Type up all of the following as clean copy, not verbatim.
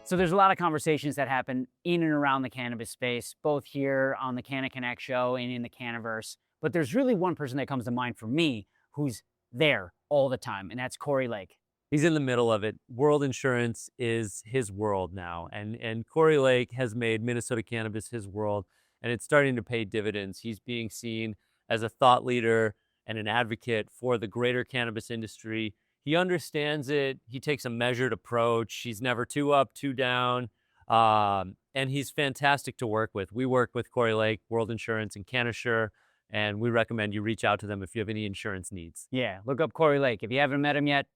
So there's a lot of conversations that happen in and around the cannabis space, both here on the Canna Connect Show and in the Cannaverse. But there's really one person that comes to mind for me who's there all the time, and that's Cory Lake. He's in the middle of it. World insurance is his world now. And Cory Lake has made Minnesota cannabis his world, and it's starting to pay dividends. He's being seen as a thought leader and an advocate for the greater cannabis industry. He understands it. He takes a measured approach. He's never too up, too down. And he's fantastic to work with. We work with Cory Lake, World Insurance, and Canna, and we recommend you reach out to them if you have any insurance needs. Yeah, look up Cory Lake. If you haven't met him yet,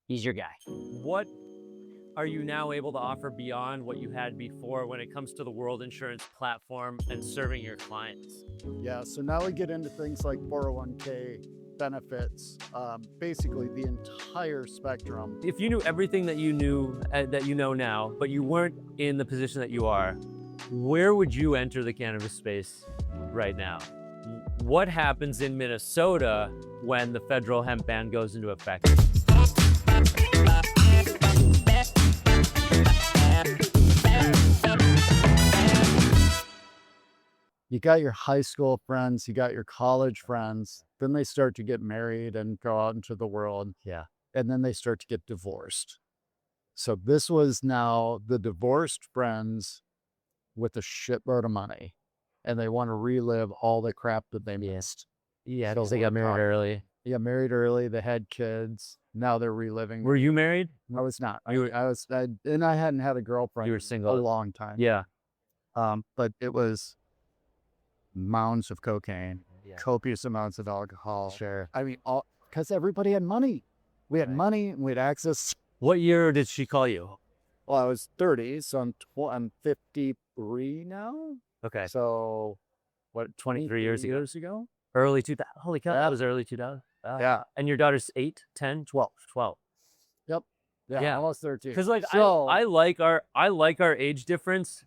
he's your guy. What are you now able to offer beyond what you had before when it comes to the World Insurance platform and serving your clients? Yeah, so now we get into things like 401k benefits, basically the entire spectrum. If you knew everything that you knew, that you know now, but you weren't in the position that you are, where would you enter the cannabis space right now? What happens in Minnesota when the federal hemp ban goes into effect? You got your high school friends, you got your college friends, then they start to get married and go out into the world, Yeah. and then they start to get divorced. So this was now the divorced friends with a shitload of money, and they want to relive all the crap that they missed. Yeah, So they got married early. They got married early, they had kids, now they're reliving. Were you married? I was not. You were- And I hadn't had a girlfriend. You were in single. a long time. Yeah. But it was mounds of cocaine, Yeah. copious amounts of alcohol. Sure. I mean, all because everybody had money. We had Right. money and we had access. What year did she call you? Well, I was 30, so I'm 53 now. Okay. So what, 23 years ago? ago? Early 2000. Holy cow, Yeah. that was early 2000. Wow. Yeah. And your daughter's 8, 10, 12. 12. Yep. Yeah, Yeah. almost 13. Because like So- I like our age difference.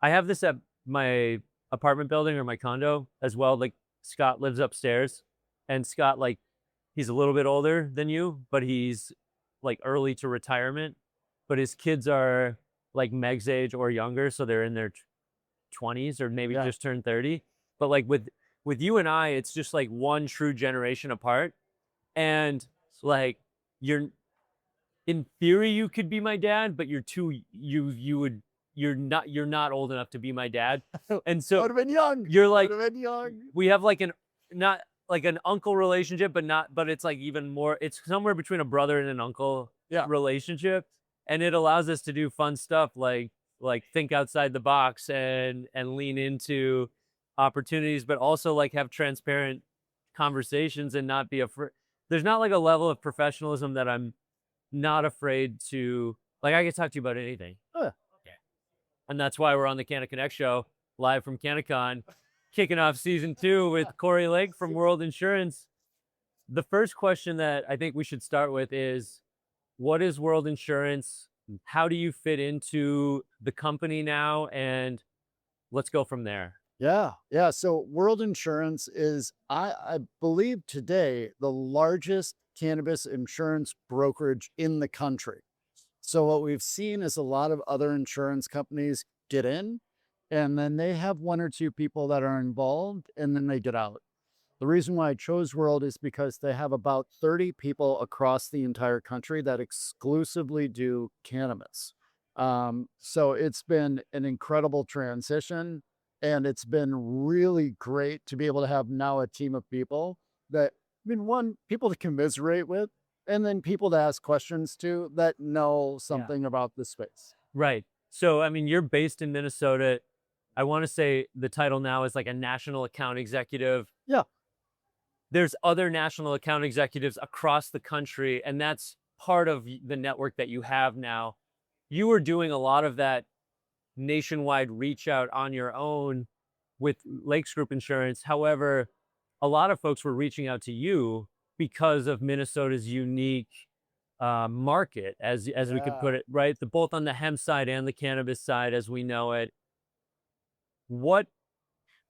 I have this at my apartment building or my condo as well. Like Scott lives upstairs, and Scott, like, he's a little bit older than you, but he's like early to retirement. But his kids are like Meg's age or younger, so they're in their 20s or maybe Yeah. just turned 30. But like with you and I, it's just like one true generation apart. And like you're in theory you could be my dad, but you're not old enough to be my dad. And I so would have been young. you're like, Would have been young. we have like not like an uncle relationship, but it's like even more, it's somewhere between a brother and an uncle Yeah. relationship. And it allows us to do fun stuff like think outside the box and lean into opportunities, but also like have transparent conversations and not be afraid. There's not like a level of professionalism that I'm not afraid to, like, I can talk to you about anything. Oh, yeah. And that's why we're on the Canna Connect Show, live from CannaCon, kicking off season 2 with Cory Lake from World Insurance. The first question that I think we should start with is, what is World Insurance? How do you fit into the company now? And let's go from there. Yeah. Yeah. So World Insurance is, I believe today, the largest cannabis insurance brokerage in the country. So what we've seen is a lot of other insurance companies get in, and then they have one or two people that are involved, and then they get out. The reason why I chose World is because they have about 30 people across the entire country that exclusively do cannabis. So it's been an incredible transition, and it's been really great to be able to have now a team of people that, I mean, one, people to commiserate with, and then people to ask questions to that know something about the space. Right. So, I mean, you're based in Minnesota. I want to say the title now is like a national account executive. Yeah. There's other national account executives across the country, and that's part of the network that you have now. You were doing a lot of that nationwide reach out on your own with Lakes Group Insurance. However, a lot of folks were reaching out to you because of Minnesota's unique market, as we could put it, right? Both on the hemp side and the cannabis side as we know it. What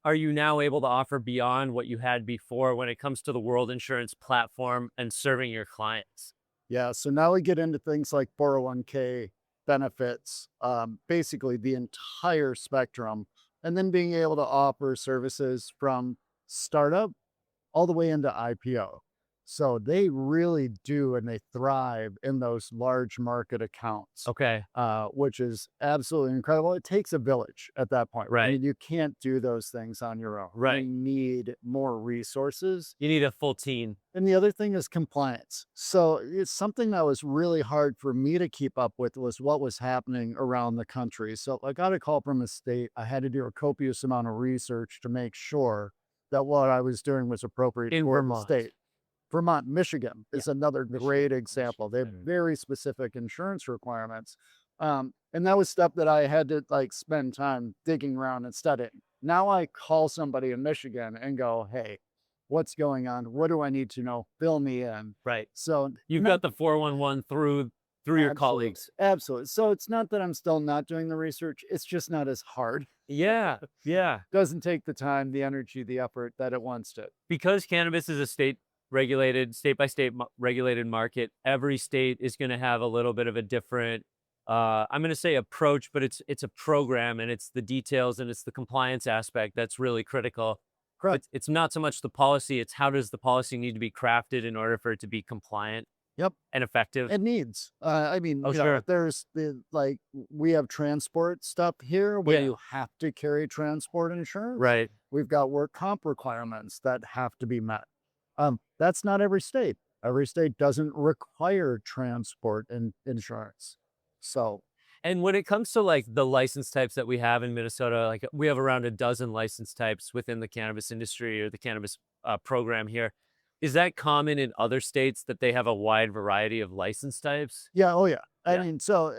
are you now able to offer beyond what you had before when it comes to the World Insurance platform and serving your clients? Yeah. So now we get into things like 401k benefits basically the entire spectrum, and then being able to offer services from startup all the way into IPO. So they really do, and they thrive in those large market accounts, Okay. which is absolutely incredible. It takes a village at that point. I Right. mean, you can't do those things on your own. Right. You need more resources. You need a full team. And the other thing is compliance. So it's something that was really hard for me to keep up with was what was happening around the country. So I got a call from a state. I had to do a copious amount of research to make sure that what I was doing was appropriate In for the Vermont. state. Vermont, Michigan is another great Michigan. example. They have Michigan. very specific insurance requirements. And that was stuff that I had to like spend time digging around and studying. Now I call somebody in Michigan and go, hey, what's going on? What do I need to know? Fill me in. Right. So You've not- got the 411 through your Absolutely. colleagues. Absolutely. So it's not that I'm still not doing the research. It's just not as hard. Yeah. Yeah. Doesn't take the time, the energy, the effort that it wants to. Because cannabis is a state by state regulated market, every state is going to have a little bit of a different, I'm going to say approach, but it's a program, and it's the details and it's the compliance aspect that's really critical. Correct. It's not so much the policy, it's how does the policy need to be crafted in order for it to be compliant. Yep. And effective. It needs. I mean, Oh, you know, sure. there's the like we have transport stuff here where Yeah. you have to carry transport insurance. Right. We've got work comp requirements that have to be met. That's not every state. Every state doesn't require transport and insurance. So And when it comes to like the license types that we have in Minnesota, like we have around a dozen license types within the cannabis industry or the cannabis program here. Is that common in other states that they have a wide variety of license types? yeah, oh yeah. I Yeah. mean, so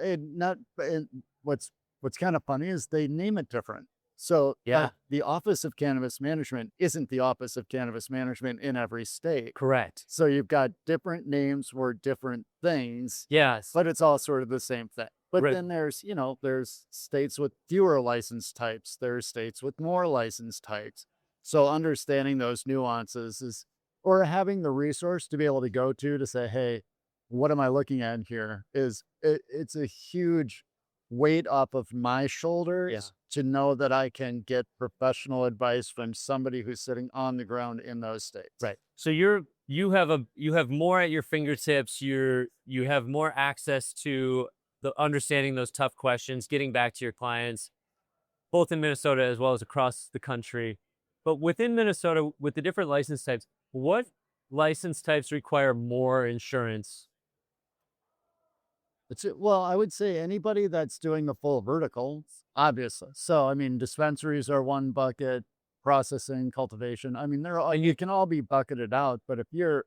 what's kind of funny is they name it different. So Yeah. the Office of Cannabis Management isn't the Office of Cannabis Management in every state. Correct. So you've got different names for different things, Yes. but it's all sort of the same thing. But Right. then there's, you know, there's states with fewer license types. There's states with more license types. So understanding those nuances is, or having the resource to be able to go to say, hey, what am I looking at here? It's a huge weight off of my shoulders to know that I can get professional advice from somebody who's sitting on the ground in those states. Right. So you have more at your fingertips. You have more access to the understanding those tough questions, getting back to your clients, both in Minnesota as well as across the country. But within Minnesota, with the different license types, what license types require more insurance? Well, I would say anybody that's doing the full vertical, obviously. So, I mean, dispensaries are one bucket, processing, cultivation. I mean, they're all, you can all be bucketed out. But if you're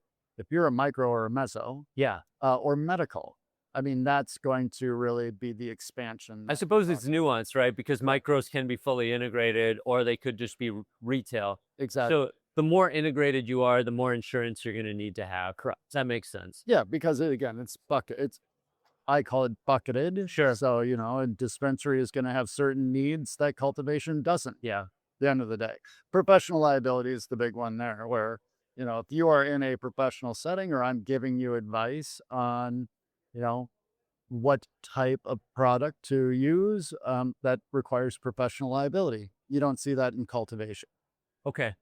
a micro or a meso, Yeah. or medical, I mean, that's going to really be the expansion. I suppose it's nuanced, right? Because micros can be fully integrated or they could just be retail. exactly. So the more integrated you are, the more insurance you're going to need to have. Correct. That makes sense. Yeah, because again, it's I call it bucketed. Sure. So, you know, a dispensary is going to have certain needs that cultivation doesn't. Yeah. At the end of the day, professional liability is the big one there, where, you know, if you are in a professional setting or I'm giving you advice on, you know, what type of product to use, that requires professional liability. You don't see that in cultivation. Okay.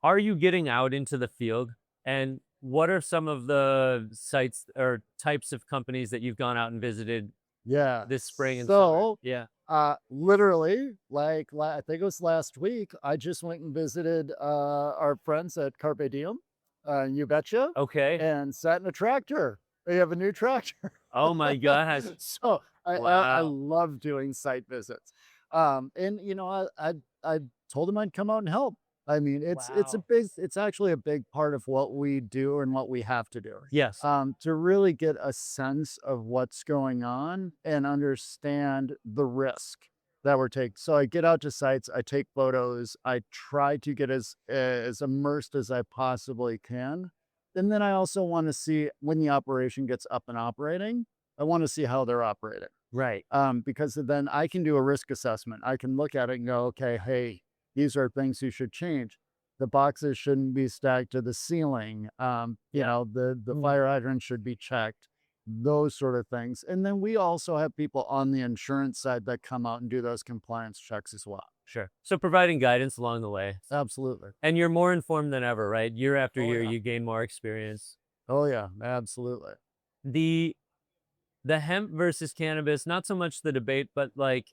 Are you getting out into the field? And what are some of the sites or types of companies that you've gone out and visited Yeah. this spring and summer? So, Yeah. literally, like I think it was last week, I just went and visited our friends at Carpe Diem, you betcha, Okay. and sat in a tractor. They have a new tractor. Oh my gosh. So I Wow. love doing site visits. And you know, I told them I'd come out and help. I mean, it's Wow. it's actually a big part of what we do and what we have to do. Yes. To really get a sense of what's going on and understand the risk that we're taking. So I get out to sites, I take photos, I try to get as immersed as I possibly can. And then I also want to see when the operation gets up and operating, I want to see how they're operating. Right. Because then I can do a risk assessment. I can look at it and go, okay, hey, these are things you should change. The boxes shouldn't be stacked to the ceiling. You know, the fire hydrant should be checked. those sort of things. And then we also have people on the insurance side that come out and do those compliance checks as well. Sure. So providing guidance along the way. Absolutely. And you're more informed than ever, right? Year after year, yeah. you gain more experience. Oh yeah, absolutely. The hemp versus cannabis, not so much the debate, but like,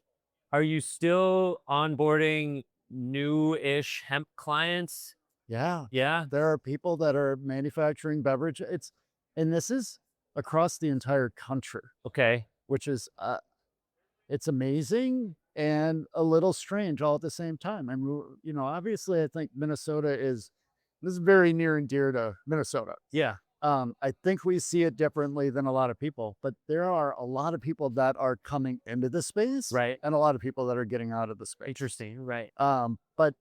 are you still onboarding new-ish hemp clients? Yeah. Yeah. There are people that are manufacturing beverage. And this is across the entire country, Okay. which is it's amazing and a little strange all at the same time. I mean, obviously I think this is very near and dear to Minnesota. Yeah. I think we see it differently than a lot of people, but there are a lot of people that are coming into the space, Right. and a lot of people that are getting out of the space. Interesting. Right. But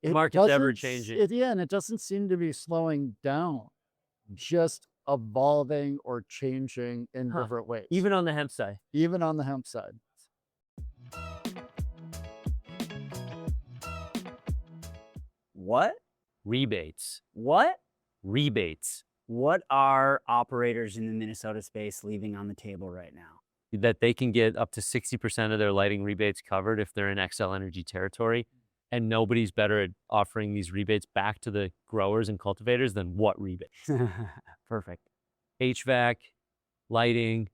The it market's ever doesn't changing. and it doesn't seem to be slowing down, just evolving or changing in Huh. different ways. Even on the hemp side. Even on the hemp side. What? Rebates. What? Rebates. What are operators in the Minnesota space leaving on the table right now? That they can get up to 60% of their lighting rebates covered if they're in XL Energy territory. And nobody's better at offering these rebates back to the growers and cultivators than what rebate? Perfect. HVAC, lighting,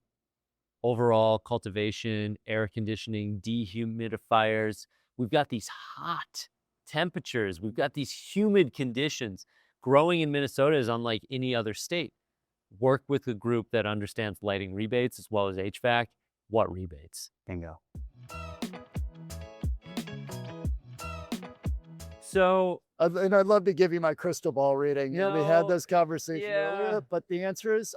overall cultivation, air conditioning, dehumidifiers. We've got these hot temperatures. We've got these humid conditions. Growing in Minnesota is unlike any other state. Work with a group that understands lighting rebates as well as HVAC. What rebates? Bingo. So, And I'd love to give you my crystal ball reading. We had No, this conversation yeah. earlier, but the answer is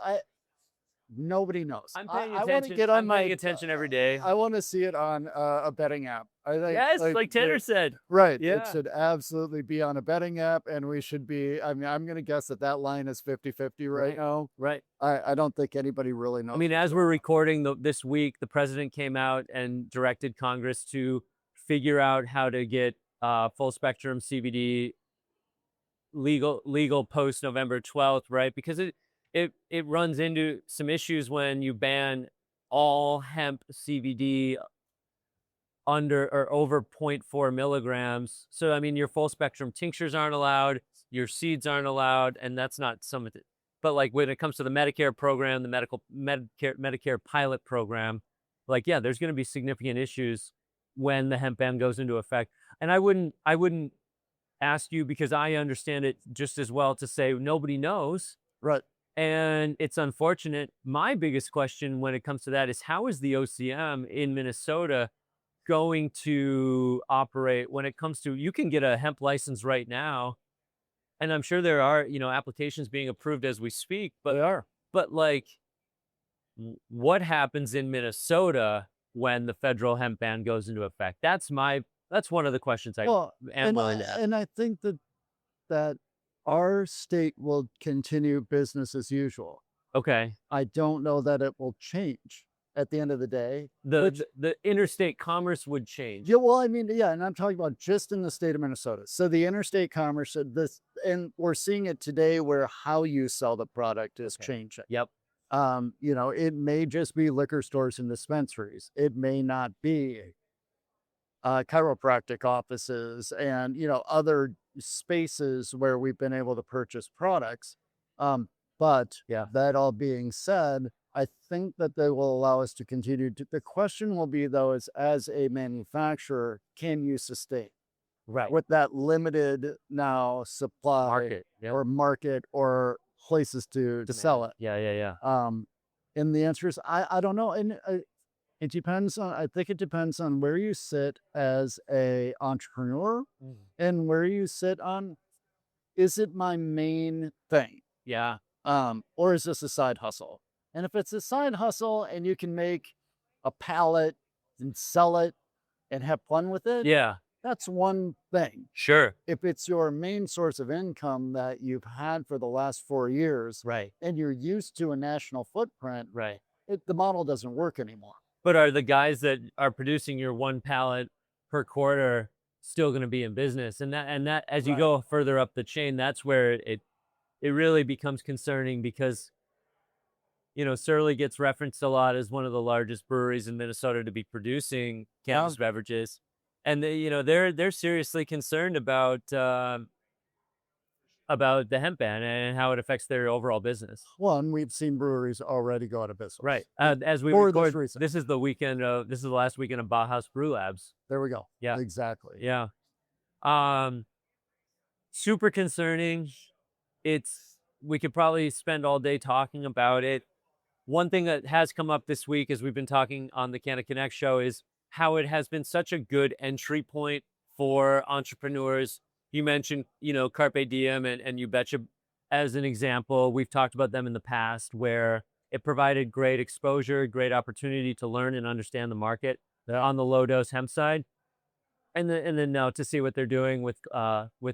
nobody knows. I'm paying I want attention. to get on I'm paying attention every day. I want to see it on a betting app. I think, Yes, like Tanner said. right. Yeah. It should absolutely be on a betting app, and we should be. I mean, I'm going to guess that line is 50-50 right now. Right. I don't think anybody really knows. I mean, as we're recording this week, the president came out and directed Congress to figure out how to get full spectrum CBD legal post November 12th, right? Because it runs into some issues when you ban all hemp CBD under or over 0.4 milligrams. So, I mean, your full spectrum tinctures aren't allowed, your seeds aren't allowed, and that's not some of it. But like when it comes to the Medicare program, the Medicare pilot program, like, yeah, there's going to be significant issues when the hemp ban goes into effect. And I wouldn't ask you, because I understand it just as well, to say nobody knows. right. And it's unfortunate. My biggest question when it comes to that is, how is the OCM in Minnesota going to operate when it comes to, you can get a hemp license right now, and I'm sure there are, applications being approved as we speak, They are. but like, what happens in Minnesota when the federal hemp ban goes into effect? That's one of the questions I am willing to ask. And I think that our state will continue business as usual. Okay. I don't know that it will change at the end of the day. The interstate commerce would change. Yeah, well, I mean, yeah, and I'm talking about just in the state of Minnesota. So the interstate commerce, and we're seeing it today where how you sell the product is changing. Yep. It may just be liquor stores and dispensaries. It may not be chiropractic offices and other spaces where we've been able to purchase products. But Yeah. that all being said, I think that they will allow us to continue to. The question will be, though, is as a manufacturer, can you sustain Right. with that limited now supply Market. Yep. or market or places to sell it? Yeah. And the answer is I don't know. And it depends on, I think it depends on where you sit as a entrepreneur and where you sit on, is it my main thing? Yeah. Or is this a side hustle? And if it's a side hustle and you can make a pallet and sell it and have fun with it, Yeah. that's one thing. Sure. If it's your main source of income that you've had for the last 4 years Right. and you're used to a national footprint, Right. the model doesn't work anymore. But are the guys that are producing your one pallet per quarter still going to be in business? And that as you Right. go further up the chain, that's where it really becomes concerning, because Surly gets referenced a lot as one of the largest breweries in Minnesota to be producing cannabis beverages, and they're seriously concerned about the hemp ban and how it affects their overall business. Well, and we've seen breweries already go out of business. Right. As we For this record, reason. this is the last weekend of Bauhaus Brew Labs. There we go. Yeah. Exactly. Yeah. Super concerning. We could probably spend all day talking about it. One thing that has come up this week as we've been talking on the Canna Connect Show is how it has been such a good entry point for entrepreneurs. You mentioned, Carpe Diem and You Betcha as an example. We've talked about them in the past where it provided great exposure, great opportunity to learn and understand the market on the low dose hemp side. And then now to see what they're doing with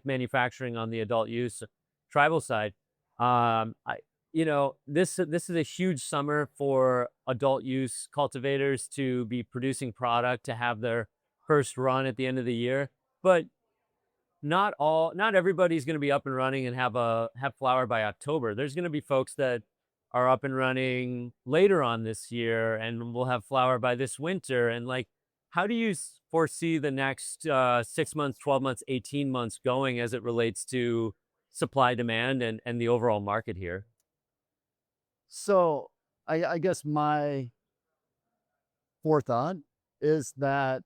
manufacturing on the adult use tribal side. This is a huge summer for adult use cultivators to be producing product, to have their first run at the end of the year. But not everybody's going to be up and running and have flower by October. There's going to be folks that are up and running later on this year and will have flower by this winter. And how do you foresee the next 6 months, 12 months, 18 months going as it relates to supply demand and the overall market here? So I guess my forethought is that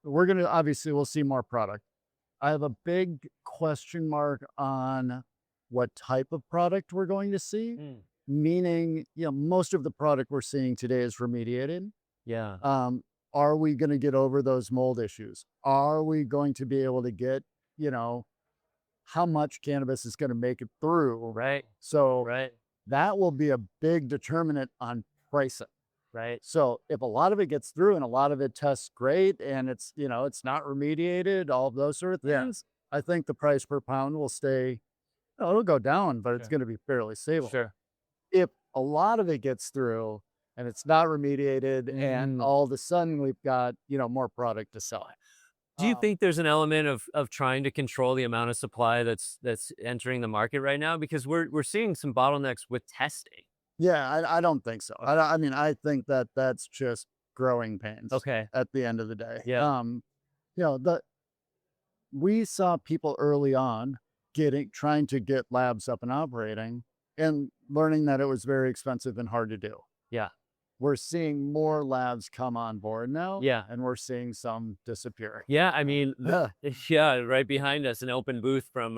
we'll see more product. I have a big question mark on what type of product we're going to see, meaning, most of the product we're seeing today is remediated. Yeah. Are we going to get over those mold issues? Are we going to be able to get, how much cannabis is going to make it through? Right. So Right. that will be a big determinant on pricing. Right. So if a lot of it gets through and a lot of it tests great and it's, it's not remediated, all of those sort of things, I think the price per pound will stay, it'll go down, but it's going to be fairly stable. Sure. If a lot of it gets through and it's not remediated and all of a sudden we've got, more product to sell. Do you think there's an element of trying to control the amount of supply that's entering the market right now? Because we're seeing some bottlenecks with testing. Yeah, I don't think so. I think that's just growing pains. Okay. At the end of the day. Yeah. We saw people early on trying to get labs up and operating and learning that it was very expensive and hard to do. Yeah. We're seeing more labs come on board now. Yeah. And we're seeing some disappear. Yeah. Right behind us, an open booth from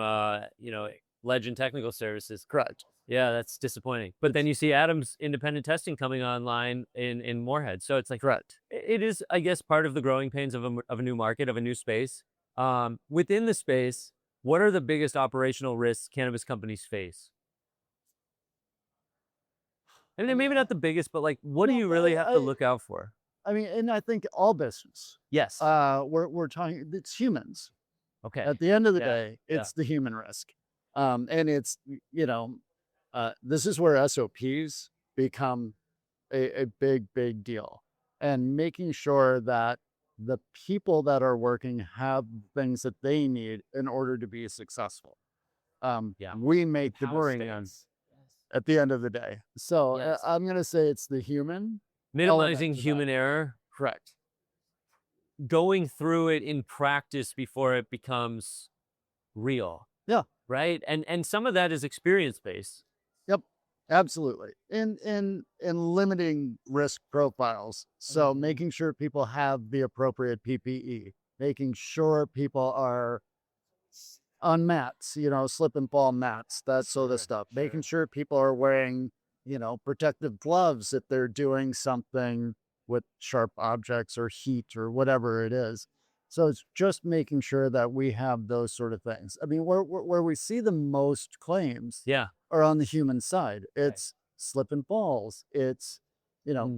Legend Technical Services. Correct. Yeah, that's disappointing. But then you see Adams independent testing coming online in Moorhead. So it's correct. It is, I guess, part of the growing pains of a new market, of a new space. Within the space, what are the biggest operational risks cannabis companies face? And then maybe not the biggest, but what do you really have to look out for? And I think all business. Yes. We're talking, it's humans. Okay. At the end of the day, it's the human risk. And it's, this is where SOPs become a big, big deal. And making sure that the people that are working have things that they need in order to be successful. We make the brewing at the end of the day. So I'm going to say it's the human. Minimizing human error. Correct. Going through it in practice before it becomes real. Yeah. Right. And some of that is experience-based. Yep. Absolutely. And limiting risk profiles. So making sure people have the appropriate PPE, making sure people are on mats, slip and fall mats, that sort of stuff, making sure people are wearing, protective gloves if they're doing something with sharp objects or heat or whatever it is. So it's just making sure that we have those sort of things. Where we see the most claims are on the human side. It's slip and falls. It's,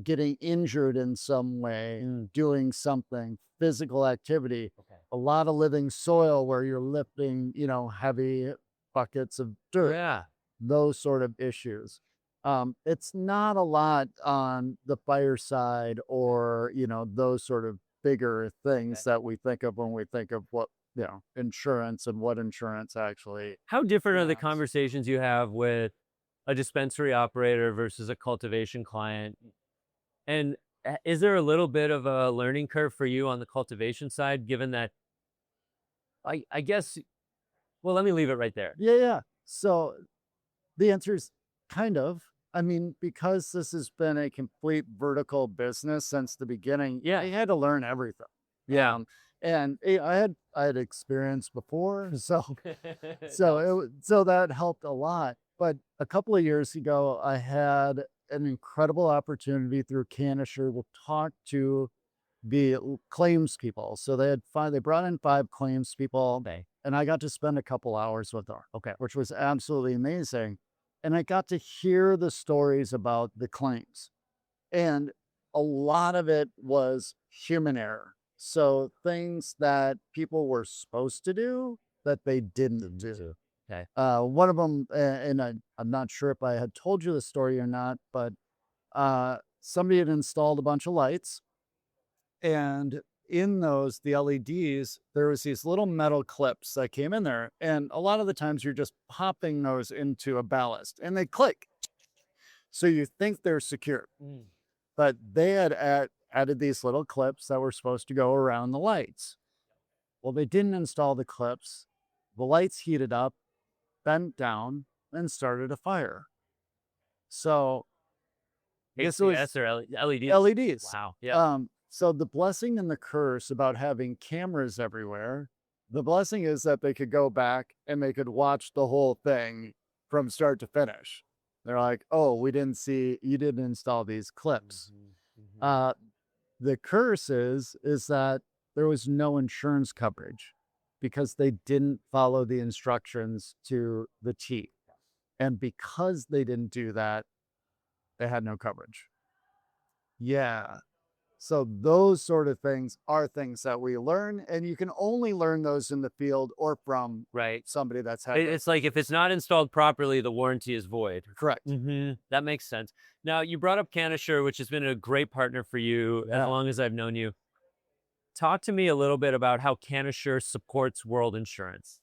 getting injured in some way, doing something, physical activity, a lot of living soil where you're lifting, heavy buckets of dirt, those sort of issues. It's not a lot on the fire side or, those sort of bigger things that we think of when we think of what, insurance and what insurance actually. How different are the conversations you have with a dispensary operator versus a cultivation client. And is there a little bit of a learning curve for you on the cultivation side, given that I guess, well, let me leave it right there. Yeah. So the answer is kind of. I mean, because this has been a complete vertical business since the beginning, Yeah. I had to learn everything. Yeah. And I had experience before, so Helps. so that helped a lot. But a couple of years ago, I had an incredible opportunity through Canada to talk to the claims people. So they brought in 5 claims people, Okay. and I got to spend a couple hours with them, Okay. which was absolutely amazing. And I got to hear the stories about the claims. And a lot of it was human error. So things that people were supposed to do that they didn't do. Okay. One of them, and I'm not sure if I had told you the story or not, but somebody had installed a bunch of lights, and in those, the LEDs, there was these little metal clips that came in there. And a lot of the times you're just popping those into a ballast and they click. So you think they're secure, Mm. but they had added these little clips that were supposed to go around the lights. Well, they didn't install the clips. The lights heated up, bent down, and started a fire. So I guess it was HCS or LEDs? LEDs. Wow. Yeah. So the blessing and the curse about having cameras everywhere, the blessing is that they could go back and they could watch the whole thing from start to finish. They're like, oh, we didn't see, you didn't install these clips. Mhm. Uh, the curse is that there was no insurance coverage because they didn't follow the instructions to the T. And because they didn't do that, they had no coverage. Yeah. So those sort of things are things that we learn, and you can only learn those in the field or from Right. somebody that's had It's like if it's not installed properly, the warranty is void. correct. That makes sense. Now, you brought up Canna, which has been a great partner for you as Yeah. long as I've known you. Talk to me a little bit about how Canna supports World Insurance.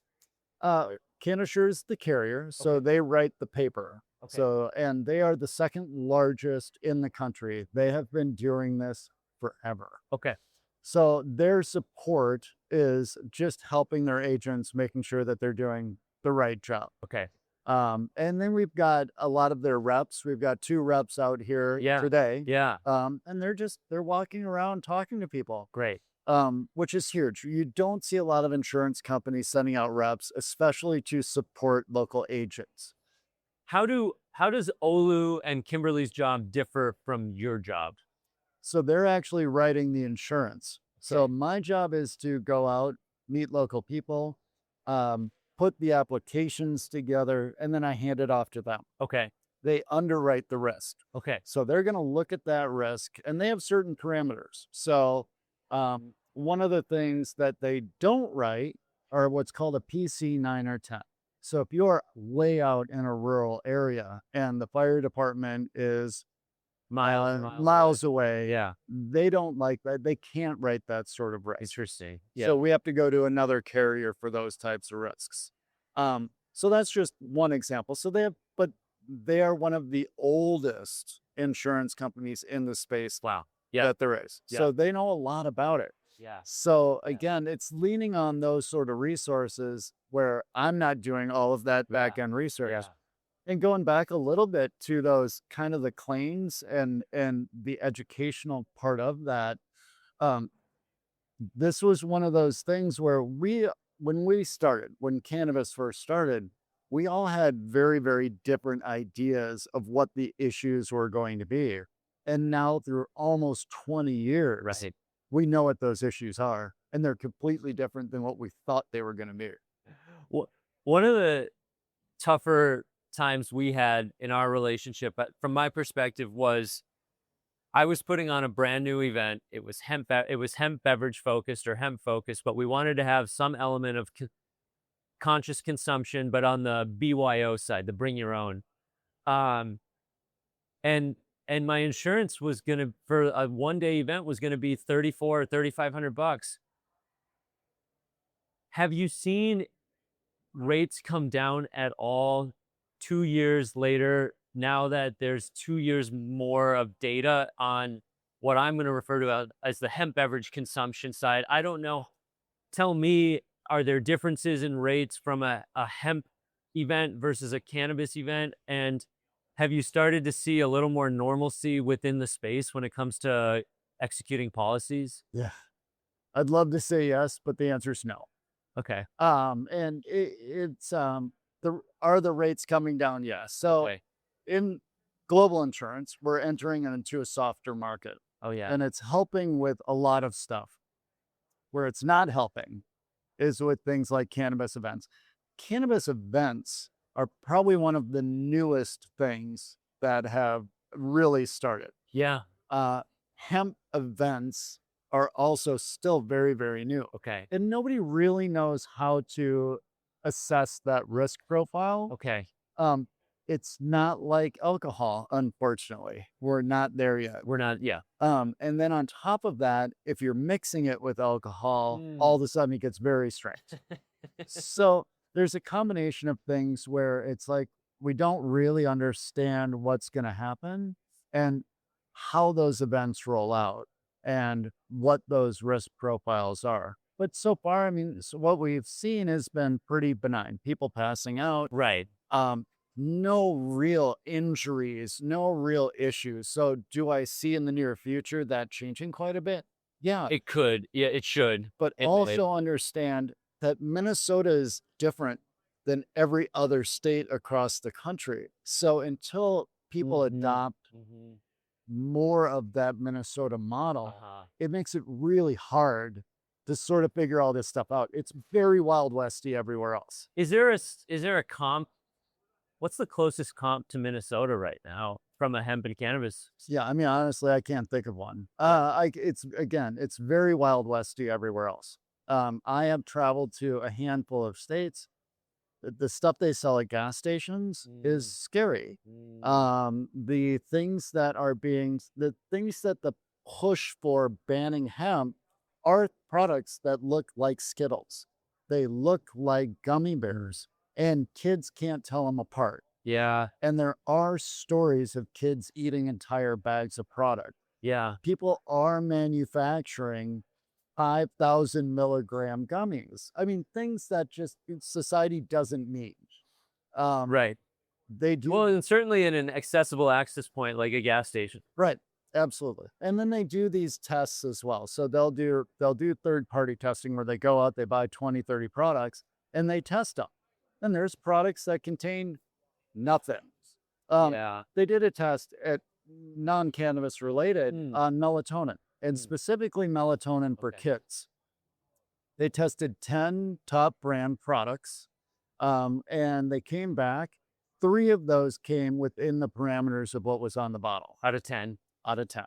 Canada is the carrier, so Okay. they write the paper. Okay. So, and they are the second largest in the country. They have been doing this forever. Okay. So their support is just helping their agents, making sure that they're doing the right job. Okay. And then we've got a lot of their reps. We've got 2 reps out here Yeah. today. Yeah. And they're walking around talking to people, Great. which is huge. You don't see a lot of insurance companies sending out reps, especially to support local agents. How does Olu and Kimberly's job differ from your job? So they're actually writing the insurance. So Okay. my job is to go out, meet local people, put the applications together, and then I hand it off to them. Okay. They underwrite the risk. Okay. So they're going to look at that risk, and they have certain parameters. So one of the things that they don't write are what's called a PC 9 or 10. So if you're way out in a rural area and the fire department is miles away, Yeah. they don't like that. They can't write that sort of risk. Interesting. Yeah. So we have to go to another carrier for those types of risks. So that's just one example. So they are one of the oldest insurance companies in the space Wow. Yeah. that there is. Yeah. So they know a lot about it. Yeah. So again, it's leaning on those sort of resources where I'm not doing all of that back end research. Yeah. And going back a little bit to those kind of the claims and the educational part of that, this was one of those things where when cannabis first started, we all had very, very different ideas of what the issues were going to be. And now through almost 20 years, Right. we know what those issues are, and they're completely different than what we thought they were going to be. Well, one of the tougher times we had in our relationship, from my perspective, was I was putting on a brand new event. It was hemp beverage focused or hemp focused, but we wanted to have some element of conscious consumption, but on the BYO side, the bring your own. And my insurance was gonna, for a 1-day event, was gonna be $3,400 or $3,500. Have you seen rates come down at all 2 years later, now that there's 2 years more of data on what I'm going to refer to as the hemp beverage consumption side, I don't know. Tell me, are there differences in rates from a hemp event versus a cannabis event? And have you started to see a little more normalcy within the space when it comes to executing policies? Yeah. I'd love to say yes, but the answer is no. Okay. And are the rates coming down? Yes. So Okay. in global insurance, we're entering into a softer market, Oh, yeah. and it's helping with a lot of stuff. Where it's not helping is with things like cannabis events. Cannabis events are probably one of the newest things that have really started. Yeah. Hemp events are also still very, very new. Okay. And nobody really knows how to assess that risk profile. Okay. It's not like alcohol, unfortunately. We're not there yet. We're not, yeah. And then on top of that, if you're mixing it with alcohol, all of a sudden it gets very strange. So there's a combination of things where it's like we don't really understand what's going to happen and how those events roll out and what those risk profiles are. But so far, I mean, so what we've seen has been pretty benign. People passing out, Right. no real injuries, no real issues. So do I see in the near future that changing quite a bit? Yeah, It could. Yeah, it should. but It- also understand that Minnesota is different than every other state across the country. So until people Mhm. adopt Mhm. more of that Minnesota model, Uh-huh. it makes it really hard to sort of figure all this stuff out. It's very Wild Westy everywhere else. Is there a comp? What's the closest comp to Minnesota right now from a hemp and cannabis? Yeah, I mean, honestly, I can't think of one. It's very Wild Westy everywhere else. I have traveled to a handful of states. The stuff they sell at gas stations is scary. The things that the push for banning hemp are products that look like Skittles. They look like gummy bears, and kids can't tell them apart. Yeah. And there are stories of kids eating entire bags of product. Yeah. People are manufacturing 5,000 milligram gummies. I mean, things that just society doesn't need. Right. They do. Well, and certainly in an accessible access point like a gas station. Right. Absolutely. And then they do these tests as well. So they'll do third-party testing where they go out, they buy 20, 30 products, and they test them. And there's products that contain nothing. Yeah. They did a test at non-cannabis related on melatonin, and Mm. specifically melatonin for Okay. kids. They tested 10 top brand products, and they came back. 3 of those came within the parameters of what was on the bottle Out of 10. out of 10.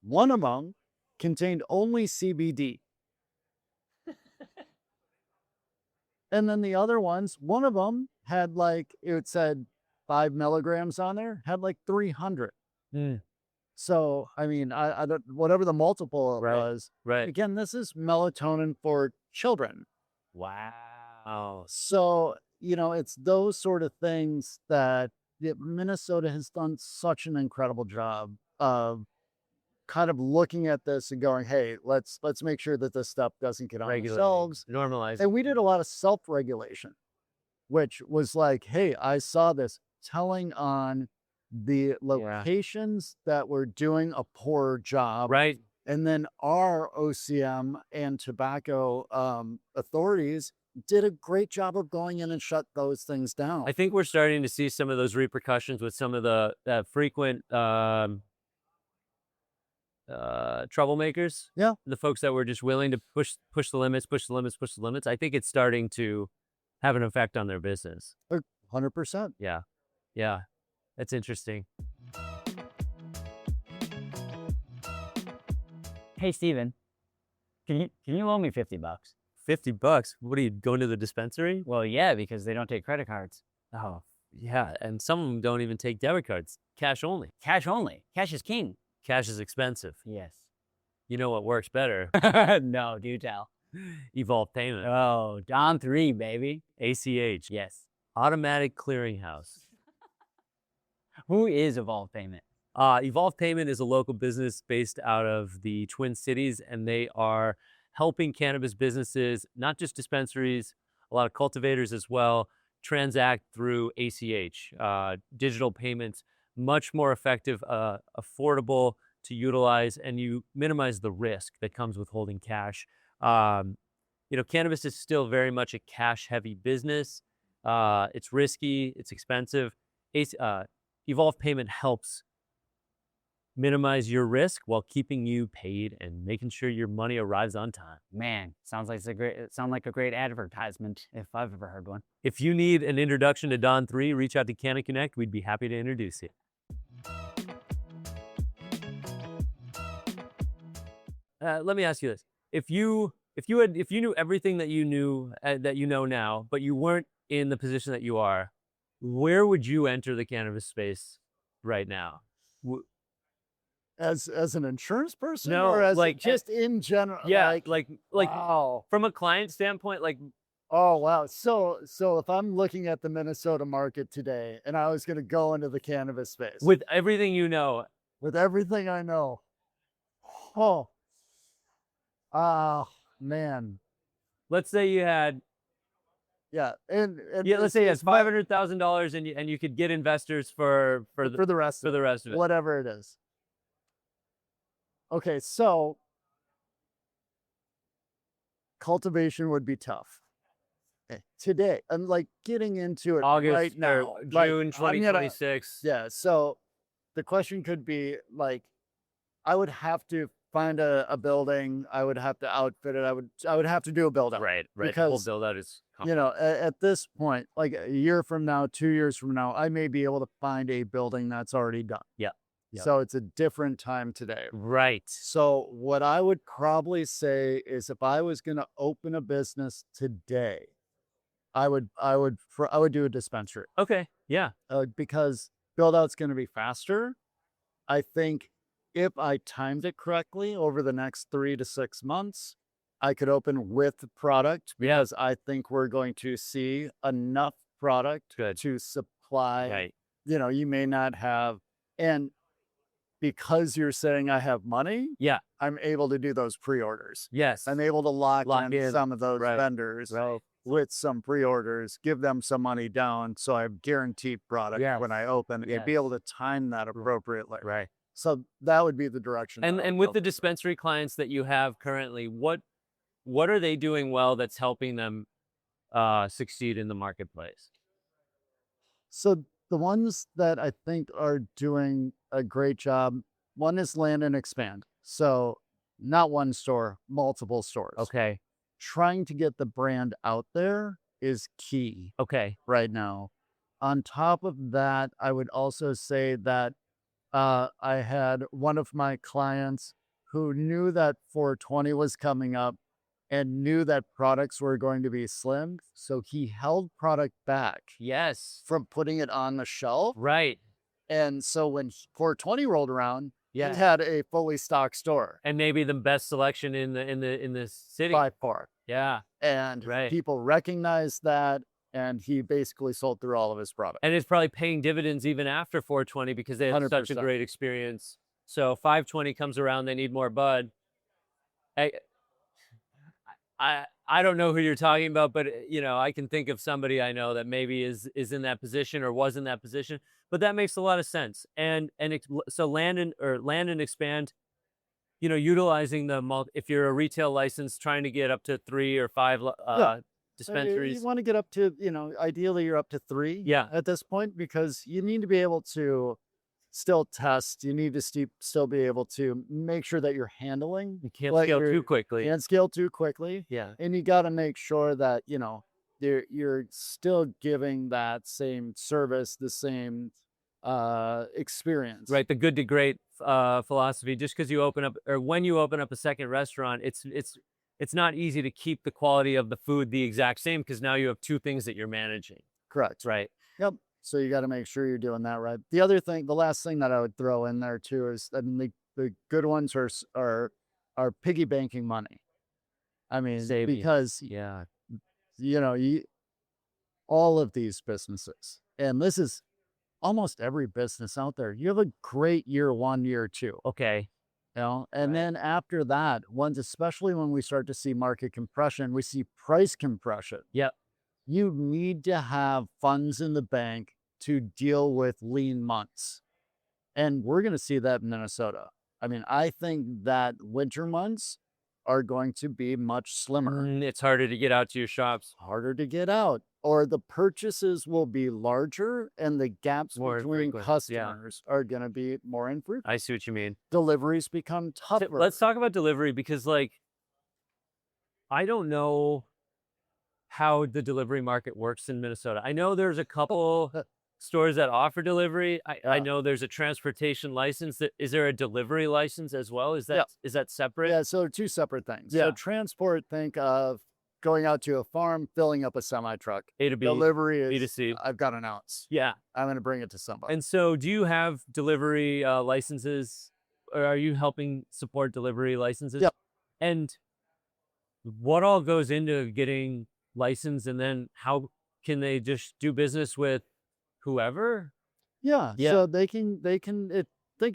One of them contained only CBD. And then the other ones, one of them had like, it said 5 milligrams on there, had like 300. So, I mean, I don't, whatever the multiple it Right. was, Right. again, this is melatonin for children. Wow. So, it's those sort of things that Minnesota has done such an incredible job of kind of looking at this and going, hey, let's make sure that this stuff doesn't get on Regulating. ourselves. Normalize. And we did a lot of self-regulation, which was like, hey, I saw this telling on the locations that were doing a poor job. Right. And then our OCM and tobacco authorities did a great job of going in and shut those things down. I think we're starting to see some of those repercussions with some of the frequent troublemakers. Yeah. The folks that were just willing to push the limits. I think it's starting to have an effect on their business. 100%. Yeah. Yeah. That's interesting. Hey, Stephen, can you loan me $50? $50? What are you going to the dispensary? Well, yeah, because they don't take credit cards. Oh, yeah. And some of them don't even take debit cards. Cash only. Cash only. Cash is king. Cash is expensive. Yes. You know what works better? No, do tell. Evolve Payment. Oh, Don 3, baby. ACH. Yes. Automatic Clearinghouse. Who is Evolve Payment? Evolve Payment is a local business based out of the Twin Cities, and they are helping cannabis businesses, not just dispensaries, a lot of cultivators as well, transact through ACH, digital payments, much more effective, affordable to utilize, and you minimize the risk that comes with holding cash. Cannabis is still very much a cash-heavy business. It's risky, it's expensive. Evolve Payment helps minimize your risk while keeping you paid and making sure your money arrives on time. Man, sounds like a great advertisement if I've ever heard one. If you need an introduction to Don 3, reach out to Canna Connect. We'd be happy to introduce you. Let me ask you this: if you knew everything that you knew that you know now, but you weren't in the position that you are, where would you enter the cannabis space right now? As an insurance person, No, or as like just in general? Yeah, like wow. from a client standpoint, like Oh wow. So if I'm looking at the Minnesota market today and I was going to go into the cannabis space with everything you know, with everything I know. Oh. Man. let's say you had Yeah. And let's say you had it's my- $500,000 and you could get investors for for the rest the rest of it. whatever it is. Okay, so cultivation would be tough. Okay, today, and like getting into it August right now, or like, June I'm gonna- 2026. Yeah, so the question could be like, I would have to find a building. I would have to outfit it. I would have to do a build out. Right. The whole Because, build out is at this point, like a year from now, 2 years from now, I may be able to find a building that's already done. Yep. Yep. So it's a different time today. right. So what I would probably say is if I was going to open a business today, I would do a dispensary Okay. Yeah. because build out's going to be faster. I think if I timed it correctly over the next 3 to 6 months, I could open with product because I think we're going to see enough product Good. to supply. Right. You may not have, and because you're saying I have money, Yeah. I'm able to do those pre-orders. Yes. I'm able to lock in in. some of those Right. vendors Right. with some pre-orders, give them some money down, so I have guaranteed product Yes. when I open, and be able to time that appropriately. Right. So that would be the direction. that I And would with go the for. dispensary clients that you have currently, what are they doing well that's helping them succeed in the marketplace? So the ones that I think are doing a great job, one is land and expand. So not one store, multiple stores. Okay. Trying to get the brand out there is key Okay. right now. On top of that, I would also say that I had one of my clients who knew that 420 was coming up and knew that products were going to be slim. So he held product back Yes. from putting it on the shelf. Right. And so when 420 rolled around, Yeah. he had a fully stocked store And maybe the best selection in the city. by far. Yeah. And Right. people recognized that. And he basically sold through all of his products. And it's probably paying dividends even after 420 because they had such a 100%. great experience. So 520 comes around, they need more bud. I don't know who you're talking about, but I can think of somebody I know that maybe is in that position or was in that position. But that makes a lot of sense. So land and expand. Utilizing if you're a retail license, trying to get up to 3 or 5 dispensaries. You want to get up to, ideally you're up to 3 Yeah. at this point, because you need to be able to still test. You need to still be able to make sure that you're handling. You can't like scale you're- too quickly. Can't scale too quickly. Yeah. And you got to make sure that, you're still giving that same service, the same experience. Right, the good to great philosophy. Just because you open up, or when you open up a second restaurant, it's not easy to keep the quality of the food the exact same because now you have 2 things that you're managing. Correct. Right. Yep. So you got to make sure you're doing that right. The last thing that I would throw in there too is, I mean, the good ones are piggy banking money. I mean, Saving. because Yeah. all of these businesses, and this is almost every business out there, you have a great year one, year two, Okay. and Right. then after that, especially when we start to see market compression, we see price compression. Yep. You need to have funds in the bank to deal with lean months. And we're going to see that in Minnesota. I mean, I think that winter months are going to be much slimmer, It's harder to get out to your shops. harder to get out, or the purchases will be larger and the gaps More between infrequent. Yeah. customers are going to be more infrequent. I see what you mean. Deliveries become tougher. Let's talk about delivery because, like, I don't know how the delivery market works in Minnesota. I know there's a couple stores that offer delivery. I Yeah. know there's a transportation license. Is there a delivery license as well? Is Yeah. that separate? Yeah, so they're two separate things. Yeah. So transport, think of going out to a farm, filling up a semi truck. A to B, Delivery B to is C. I've got an ounce. Yeah. I'm going to bring it to somebody. And so, do you have delivery licenses, or are you helping support delivery licenses? Yep. And what all goes into getting licensed, and then how can they just do business with whoever? Yeah. Yeah. So they can think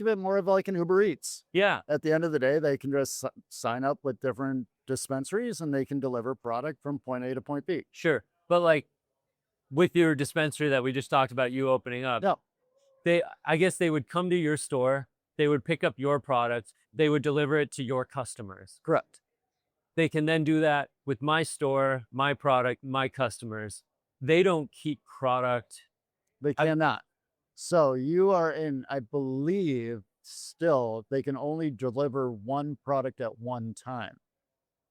of it more of like an Uber Eats. Yeah. At the end of the day, they can just sign up with different dispensaries and they can deliver product from point A to point B. Sure. But like with your dispensary that we just talked about, you opening up, No, I guess they would come to your store, they would pick up your product, they would deliver it to your customers. correct. They can then do that with my store, my product, my customers. They don't keep product. They cannot. So you are in, I believe, still, they can only deliver one product at one time.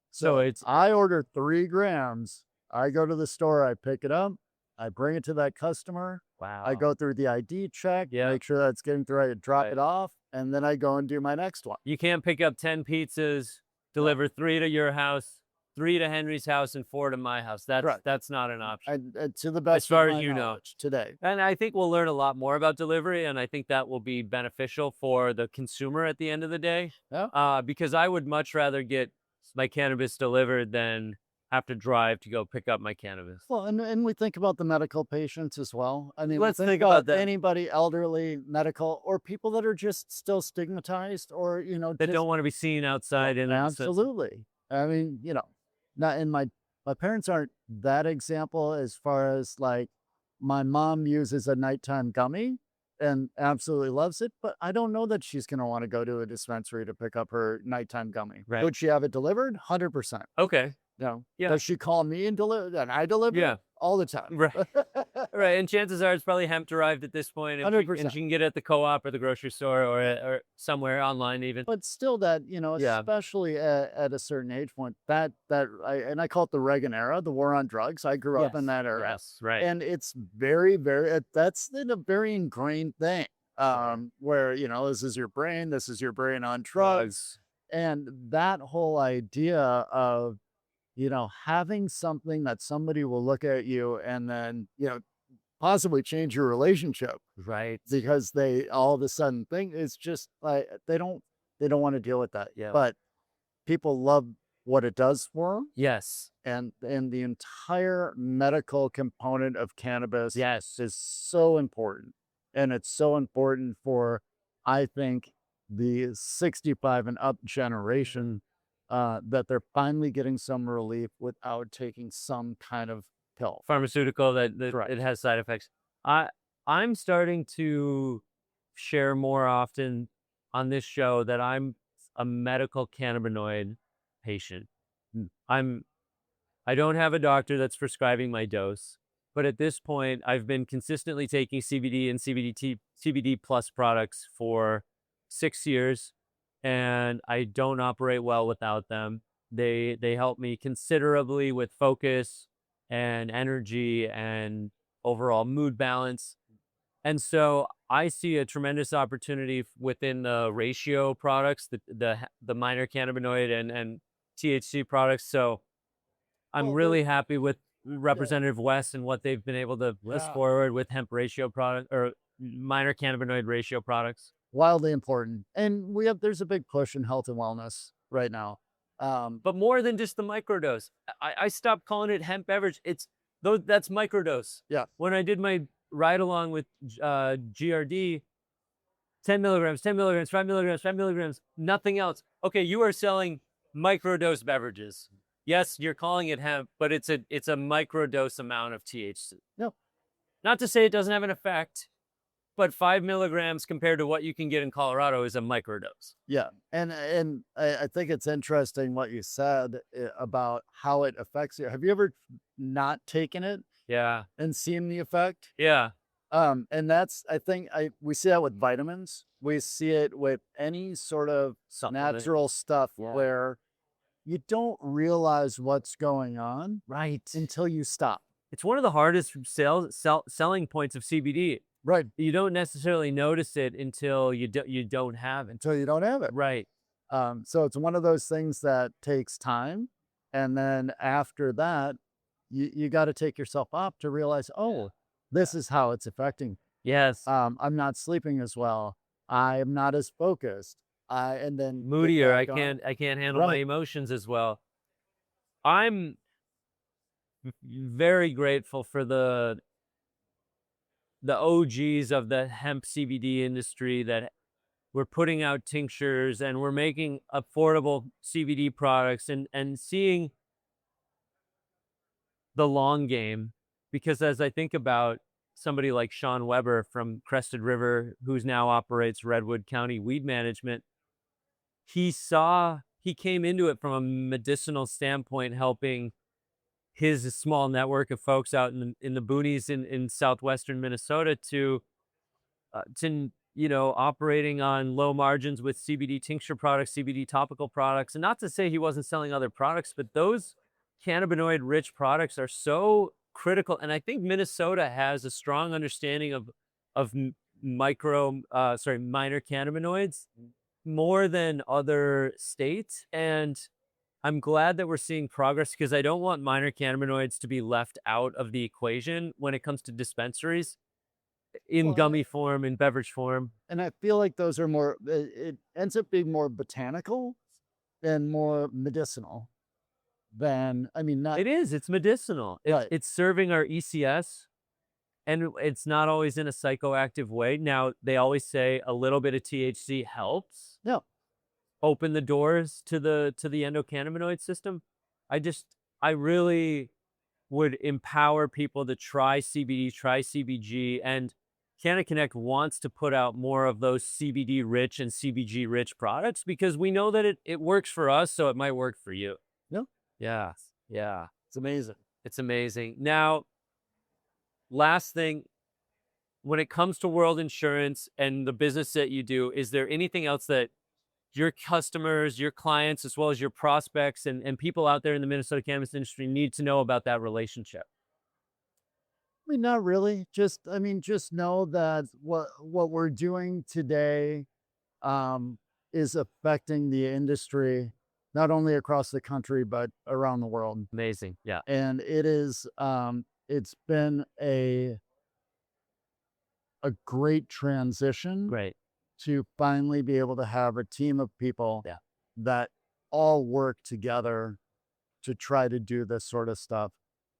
So it's I order 3 grams. I go to the store, I pick it up, I bring it to that customer. wow. I go through the ID check, Yeah. make sure that's getting through, I drop Right. it off, and then I go and do my next one. You can't pick up 10 pizzas, deliver 3 to your house, 3 to Henry's house, and 4 to my house. Correct. That's not an option. And to the best far of as my you know. knowledge today. And I think we'll learn a lot more about delivery, and I think that will be beneficial for the consumer at the end of the day. Yeah. Because I would much rather get my cannabis delivered than have to drive to go pick up my cannabis. Well, and we think about the medical patients as well. I mean, Let's we think about that. anybody elderly, medical, or people that are just still stigmatized, or That just, don't want to be seen outside. And absolutely. I mean, not in my parents aren't that example as far as like my mom uses a nighttime gummy and absolutely loves it, but I don't know that she's going to want to go to a dispensary to pick up her nighttime gummy. Right. Would she have it delivered? 100%. Okay. No. Yeah. Does she call me and deliver? And I deliver? Yeah. All the time. Right. Right. And chances are it's probably hemp derived at this point. And 100%. she can get it at the co-op or the grocery store or somewhere online even. But still, that Yeah. especially at a certain age point, I call it the Reagan era, the war on drugs. I grew up in that era, Yes. Right. and it's very, very that's a very ingrained thing. Where this is your brain on drugs, and that whole idea of having something that somebody will look at you and then possibly change your relationship. Right. Because they all of a sudden think it's just like they don't want to deal with that. Yeah. But people love what it does for them, Yes. and the entire medical component of cannabis Yes. is so important, and it's so important for, I think, the 65 and up generation, that they're finally getting some relief without taking some kind of pill. Pharmaceutical that Correct. it has side effects. I'm starting to share more often on this show that I'm a medical cannabinoid patient. I don't have a doctor that's prescribing my dose, but at this point I've been consistently taking CBD and CBD plus products for 6 years, and I don't operate well without them. They help me considerably with focus and energy and overall mood balance. And so I see a tremendous opportunity within the ratio products, the minor cannabinoid and THC products. So I'm Well, really happy with Representative West and what they've been able to push Yeah. forward with hemp ratio product or minor cannabinoid ratio products. Wildly important. And there's a big push in health and wellness right now. But more than just the microdose. I stopped calling it hemp beverage. That's microdose. Yeah. When I did my right along with GRD, 10 milligrams, 10 milligrams, 5 milligrams, 5 milligrams, nothing else. Okay, you are selling microdose beverages. Yes, you're calling it hemp, but it's a microdose amount of THC. No. Not to say it doesn't have an effect, but 5 milligrams compared to what you can get in Colorado is a microdose. Yeah. And I think it's interesting what you said about how it affects you. Have you ever not taken it Yeah. and seen the effect? Yeah. And that's, I think we see that with vitamins. We see it with any sort of Supplement. natural stuff Yeah. where you don't realize what's going on Right. until you stop. It's one of the hardest selling points of CBD. Right. You don't necessarily notice it until you don't have it. Until you don't have it. Right. So it's one of those things that takes time. And then after that, you got to take yourself up to realize, oh, this is how it's affecting. Yes. I'm not sleeping as well. I am not as focused. And then get Moodier. back I on. can't handle my Right. emotions as well. I'm very grateful for the OGs of the hemp CBD industry that we're putting out tinctures and we're making affordable CBD products and seeing the long game. Because as I think about somebody like Sean Weber from Crested River, who's now operates Redwood County Weed Management, he came into it from a medicinal standpoint, helping his small network of folks out in the boonies in southwestern Minnesota to operating on low margins with CBD tincture products, CBD topical products. And not to say he wasn't selling other products, but those cannabinoid rich products are so critical. And I think Minnesota has a strong understanding of minor cannabinoids more than other states. And I'm glad that we're seeing progress, because I don't want minor cannabinoids to be left out of the equation when it comes to dispensaries in gummy form, in beverage form. And I feel like those are more, it ends up being more botanical and more medicinal than, not. It's medicinal. Right. It's serving our ECS, and it's not always in a psychoactive way. Now, they always say a little bit of THC helps. No. Open the doors to the endocannabinoid system. I really would empower people to try CBD, try CBG, and Canna Connect wants to put out more of those CBD rich and CBG rich products, because we know that it works for us, so it might work for you. No. Yeah. Yeah. It's amazing. It's amazing. Now, last thing, when it comes to World Insurance and the business that you do, is there anything else that your customers, your clients, as well as your prospects and people out there in the Minnesota cannabis industry need to know about that relationship? Not really. Just know that what we're doing today is affecting the industry, not only across the country, but around the world. Amazing. Yeah. And it is, it's been a great transition. Great. To finally be able to have a team of people that all work together to try to do this sort of stuff.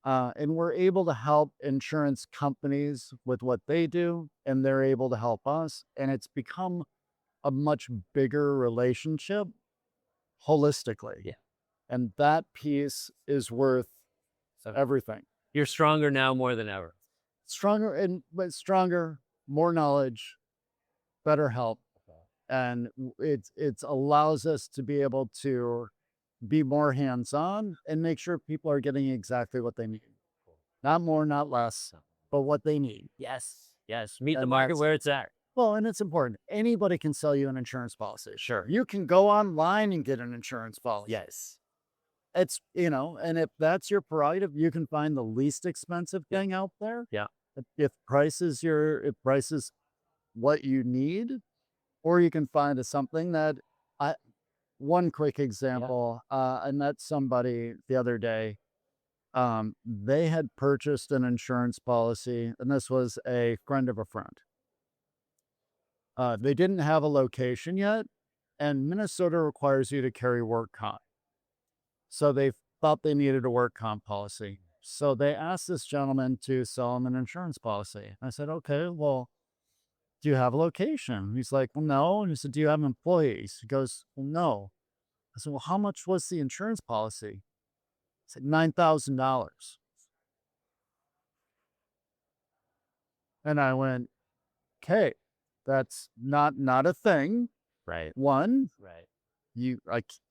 And we're able to help insurance companies with what they do, and they're able to help us. And it's become a much bigger relationship holistically. Yeah. And that piece is worth everything. You're stronger now more than ever. Stronger, more knowledge, better help. And it allows us to be able to be more hands-on and make sure people are getting exactly what they need. Not more, not less, but what they need. Yes. Meet the market where it's at. Well, and it's important. Anybody can sell you an insurance policy. Sure. You can go online and get an insurance policy. Yes. It's, and if that's your prerogative, you can find the least expensive thing out there. Yeah. If price is what you need, or you can find something that one quick example, I met somebody the other day. They had purchased an insurance policy, and this was a friend of a friend. They didn't have a location yet, and Minnesota requires you to carry work comp. So they thought they needed a work comp policy. So they asked this gentleman to sell him an insurance policy. I said, okay, well, do you have a location? He's like, well, no. And he said, do you have employees? He goes, well, no. I said, well, how much was the insurance policy? He said, $9,000. And I went, okay, that's not a thing. Right. One, Right.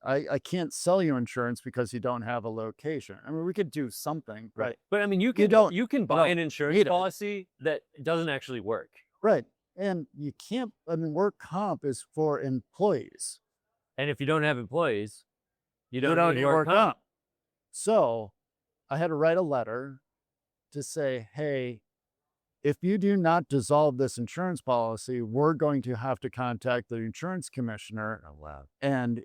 I can't sell you insurance because you don't have a location. I mean, we could do something, Right. But I mean, you can buy an insurance policy that doesn't actually work. Right. And you can't, I mean, work comp is for employees. And if you don't have employees, you don't need work comp. comp. So I had to write a letter to say, hey, if you do not dissolve this insurance policy, we're going to have to contact the insurance commissioner. Oh, wow. And,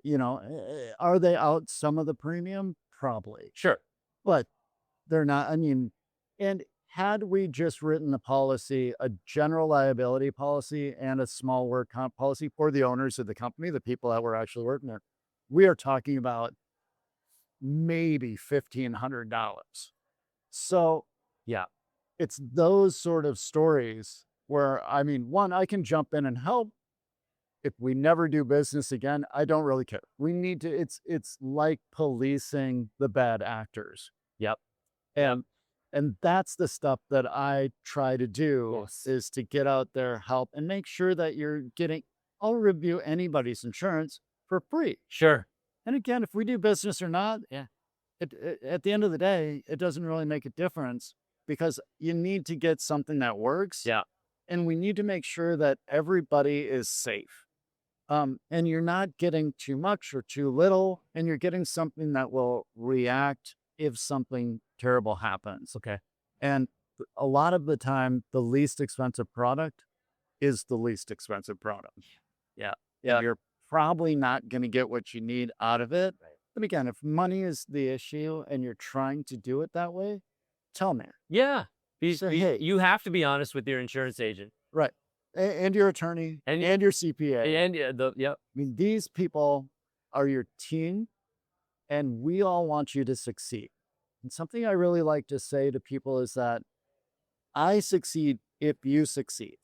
are they out some of the premium? Probably. Sure. But they're not. I mean, and had we just written a policy, a general liability policy and a small work comp policy for the owners of the company, the people that were actually working there, we are talking about maybe $1,500. So, yeah. It's those sort of stories where, I mean, one, I can jump in and help. If we never do business again, I don't really care. We need to, it's like policing the bad actors. Yep. And that's the stuff that I try to do is to get out there, help, and make sure that you're getting, I'll review anybody's insurance for free. Sure. And again, if we do business or not, at the end of the day, it doesn't really make a difference. Because you need to get something that works. Yeah. And we need to make sure that everybody is safe. And you're not getting too much or too little, and you're getting something that will react if something terrible happens. Okay. And a lot of the time, the least expensive product is the least expensive product. Yeah. Yeah. You're probably not going to get what you need out of it. Right. But again, if money is the issue and you're trying to do it that way, tell me. Yeah. Hey, you have to be honest with your insurance agent. Right. And your attorney and your CPA. And I mean, these people are your team, and we all want you to succeed. And something I really like to say to people is that I succeed if you succeed.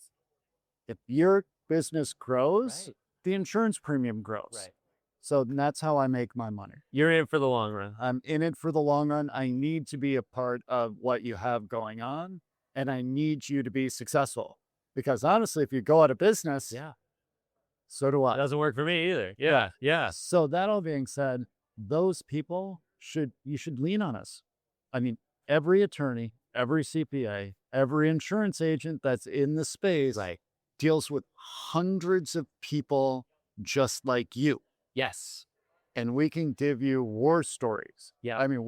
If your business grows, the insurance premium grows. Right. So that's how I make my money. You're in it for the long run. I'm in it for the long run. I need to be a part of what you have going on, and I need you to be successful. Because honestly, if you go out of business, so do I. It doesn't work for me either. Yeah. Yeah. So that all being said, those people you should lean on us. I mean, every attorney, every CPA, every insurance agent that's in the space deals with hundreds of people just like you. Yes. And we can give you war stories. Yeah. I mean,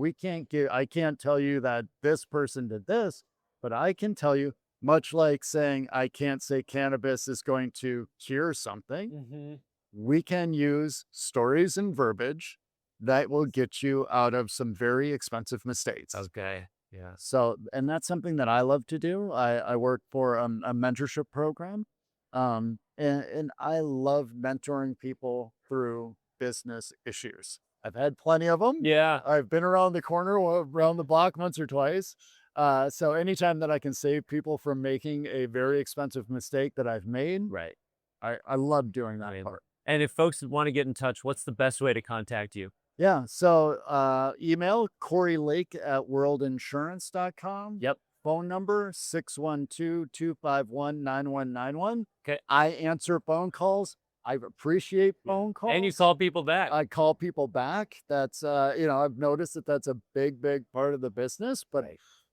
I can't tell you that this person did this, but I can tell you, much like saying, I can't say cannabis is going to cure something. Mm-hmm. We can use stories and verbiage that will get you out of some very expensive mistakes. Okay. Yeah. So, and that's something that I love to do. I work for a mentorship program. And I love mentoring people through business issues. I've had plenty of them. Yeah. I've been around the corner, around the block once or twice. So anytime that I can save people from making a very expensive mistake that I've made, I love doing that part. And if folks want to get in touch, what's the best way to contact you? Yeah. So email Cory Lake at worldinsurance.com. Yep. Phone number 612-251-9191. Okay. I answer phone calls. I appreciate phone calls. And you call people back. I call people back. That's, I've noticed that that's a big part of the business, but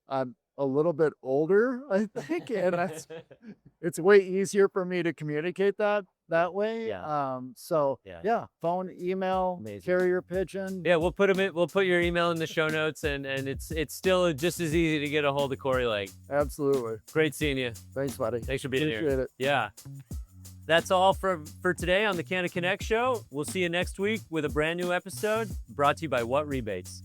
I'm a little bit older, I think. And it's way easier for me to communicate that way. Yeah. Phone, email, carrier pigeon. Yeah, we'll put your email in the show notes, and it's still just as easy to get a hold of Cory Lake. Absolutely. Great seeing you. Thanks, buddy. Thanks for being Appreciate here. it. Yeah. That's all for today on the Canna Connect Show. We'll see you next week with a brand new episode brought to you by What Rebates.